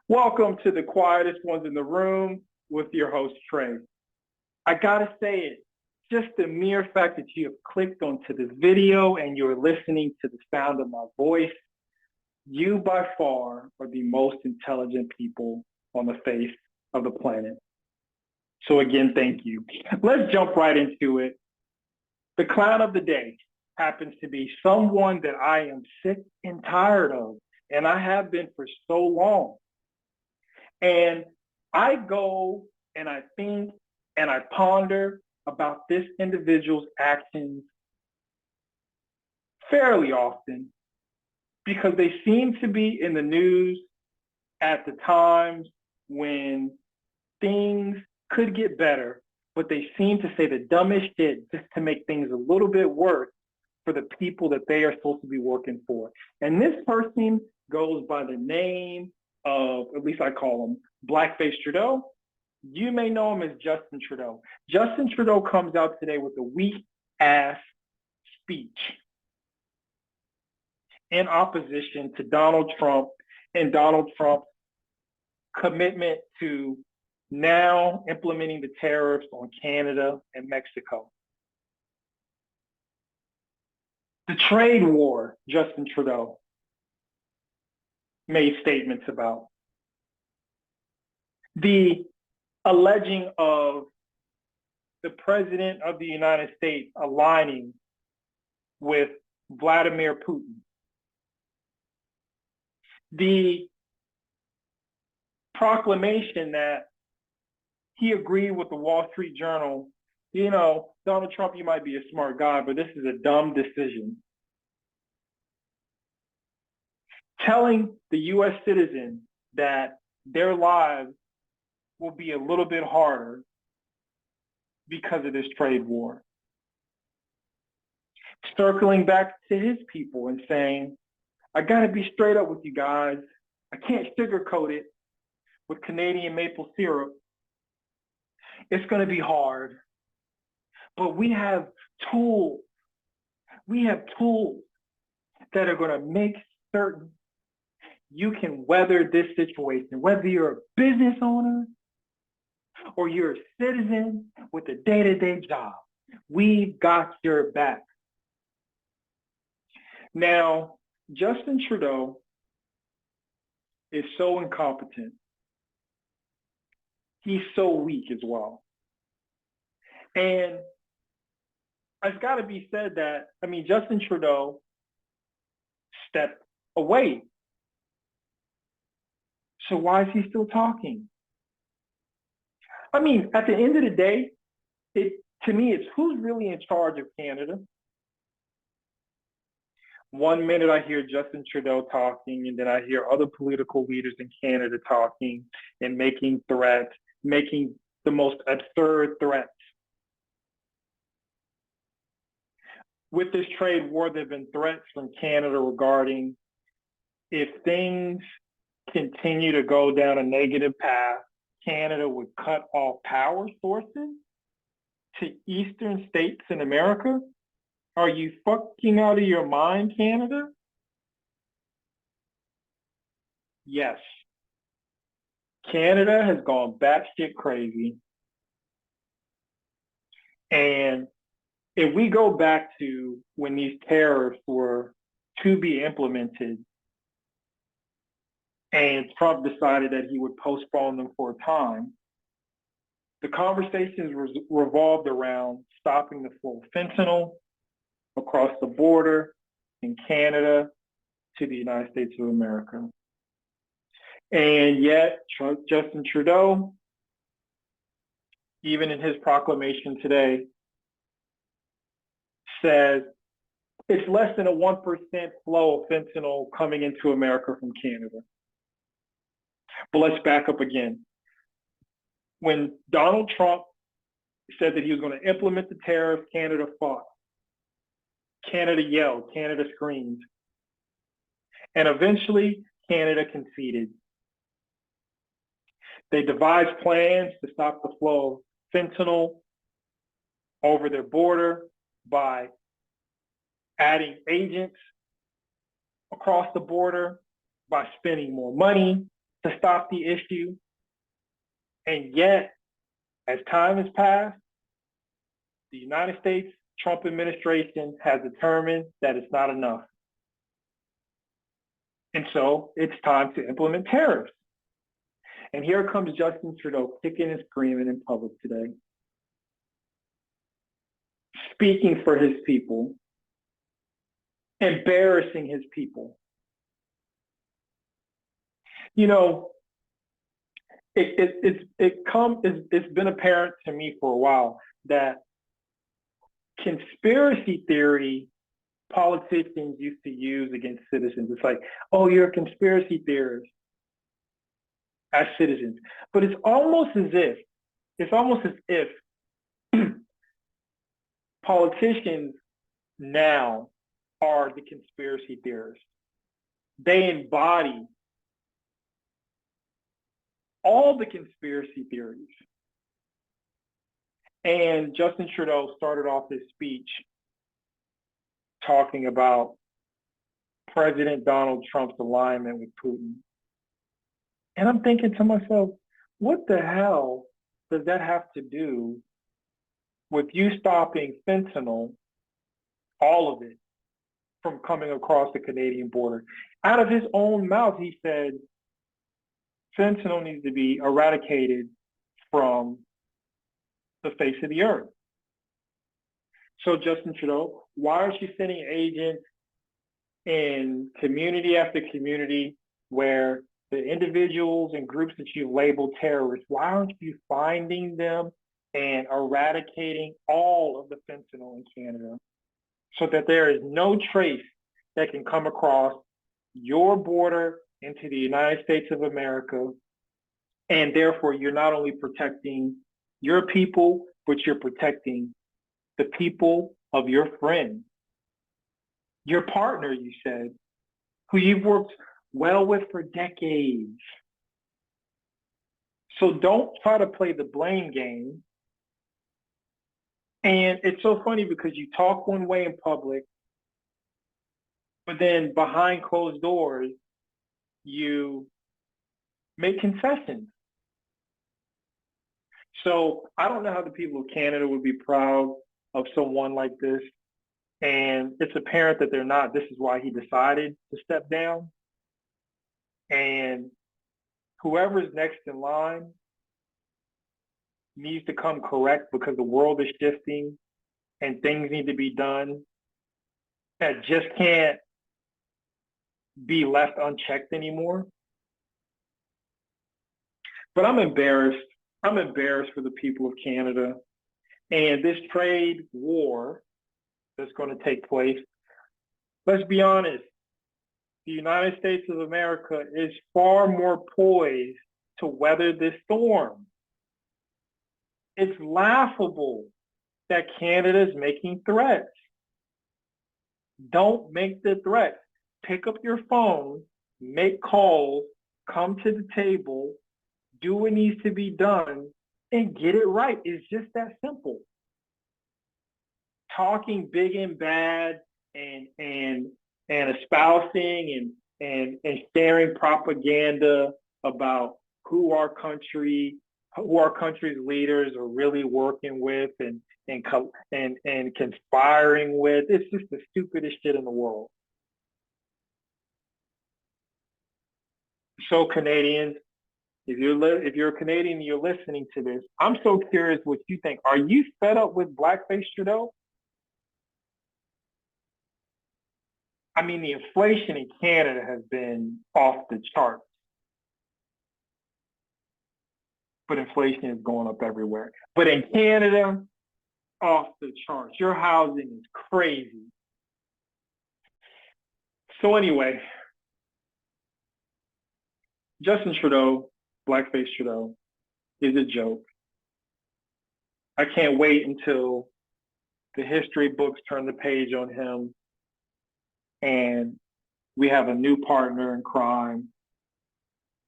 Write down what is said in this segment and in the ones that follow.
Welcome to the quietest ones in the room with your host, Trey. I gotta say it, just the mere fact that you have clicked onto this video and you're listening to the sound of my voice, you by far are the most intelligent people on the face of the planet. So again, thank you. Let's jump right into it. The clown of the day happens to be someone that I am sick and tired of, and I have been for so long. And I go and I think and I ponder about this individual's actions fairly often because they seem to be in the news at the times when things could get better, but they seem to say the dumbest shit just to make things a little bit worse for the people that they are supposed to be working for. And this person goes by the name of, at least I call him, Blackface Trudeau. You may know him as Justin Trudeau. Justin Trudeau comes out today with a weak-ass speech in opposition to Donald Trump and Donald Trump's commitment to now implementing the tariffs on Canada and Mexico. The trade war, Justin Trudeau made statements about. The alleging of the president of the United States aligning with Vladimir Putin. The proclamation that he agreed with the Wall Street Journal, you know, Donald Trump, you might be a smart guy, but this is a dumb decision. Telling the US citizens that their lives will be a little bit harder because of this trade war. Circling back to his people and saying, I gotta be straight up with you guys. I can't sugarcoat it with Canadian maple syrup. It's gonna be hard, but we have tools. We have tools that are gonna make certain you can weather this situation, whether you're a business owner or you're a citizen with a day-to-day job. We've got your back. Now, Justin Trudeau is so incompetent. He's so weak as well. And it's got to be said that, I mean, Justin Trudeau stepped away. So why is he still talking? I mean, at the end of the day, to me, it's who's really in charge of Canada. One minute I hear Justin Trudeau talking, and then I hear other political leaders in Canada talking and making threats, making the most absurd threats. With this trade war, there have been threats from Canada regarding if things continue to go down a negative path, Canada would cut off power sources to eastern states in America. Are you fucking out of your mind, Canada? Yes. Canada has gone batshit crazy. And if we go back to when these tariffs were to be implemented, and Trump decided that he would postpone them for a time, the conversations revolved around stopping the flow of fentanyl across the border in Canada to the United States of America. And yet, Justin Trudeau, even in his proclamation today, says it's less than a 1% flow of fentanyl coming into America from Canada. But let's back up again. When Donald Trump said that he was going to implement the tariffs, Canada fought. Canada yelled, Canada screamed. And eventually, Canada conceded. They devised plans to stop the flow of fentanyl over their border by adding agents across the border, by spending more money, to stop the issue. And yet, as time has passed, the United States Trump administration has determined that it's not enough. And so it's time to implement tariffs. And here comes Justin Trudeau kicking and screaming in public today, speaking for his people, embarrassing his people. You know, it's been apparent to me for a while that conspiracy theory politicians used to use against citizens. It's like, oh, you're a conspiracy theorist as citizens. But it's almost as if politicians now are the conspiracy theorists. They embody all the conspiracy theories. And Justin Trudeau started off his speech talking about President Donald Trump's alignment with Putin. And I'm thinking to myself, what the hell does that have to do with you stopping fentanyl, all of it, from coming across the Canadian border? Out of his own mouth, he said, fentanyl needs to be eradicated from the face of the earth. So Justin Trudeau, why aren't you sending agents in community after community where the individuals and groups that you've labeled terrorists, why aren't you finding them and eradicating all of the fentanyl in Canada so that there is no trace that can come across your border into the United States of America, and therefore you're not only protecting your people, but you're protecting the people of your friend, your partner, you said, who you've worked well with for decades. So don't try to play the blame game. And it's so funny because you talk one way in public, but then behind closed doors, you make concessions. So I don't know how the people of Canada would be proud of someone like this. And it's apparent that they're not. This is why he decided to step down. And whoever's next in line needs to come correct because the world is shifting and things need to be done that just can't be left unchecked anymore. But I'm embarrassed. I'm embarrassed for the people of Canada. And this trade war that's going to take place, let's be honest, the United States of America is far more poised to weather this storm. It's laughable that Canada is making threats. Don't make the threats. Pick up your phone, make calls, come to the table, do what needs to be done, and get it right. It's just that simple. Talking big and bad and espousing and sharing propaganda about who our country's leaders are really working with and conspiring with. It's just the stupidest shit in the world. So Canadians, if you're a Canadian and you're listening to this, I'm so curious what you think. Are you fed up with blackface Trudeau? I mean, the inflation in Canada has been off the charts. But inflation is going up everywhere. But in Canada, off the charts. Your housing is crazy. So anyway, Justin Trudeau, blackface Trudeau, is a joke. I can't wait until the history books turn the page on him and we have a new partner in crime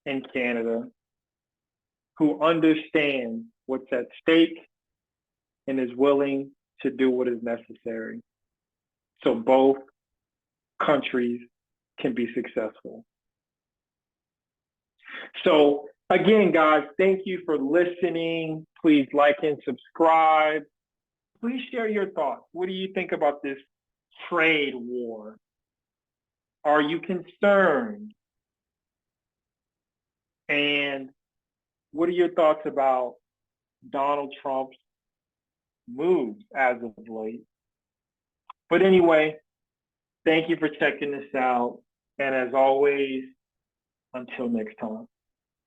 in Canada who understands what's at stake and is willing to do what is necessary so both countries can be successful. So again, guys, thank you for listening. Please like and subscribe. Please share your thoughts. What do you think about this trade war? Are you concerned? And what are your thoughts about Donald Trump's moves as of late? But anyway, thank you for checking this out. And as always, until next time.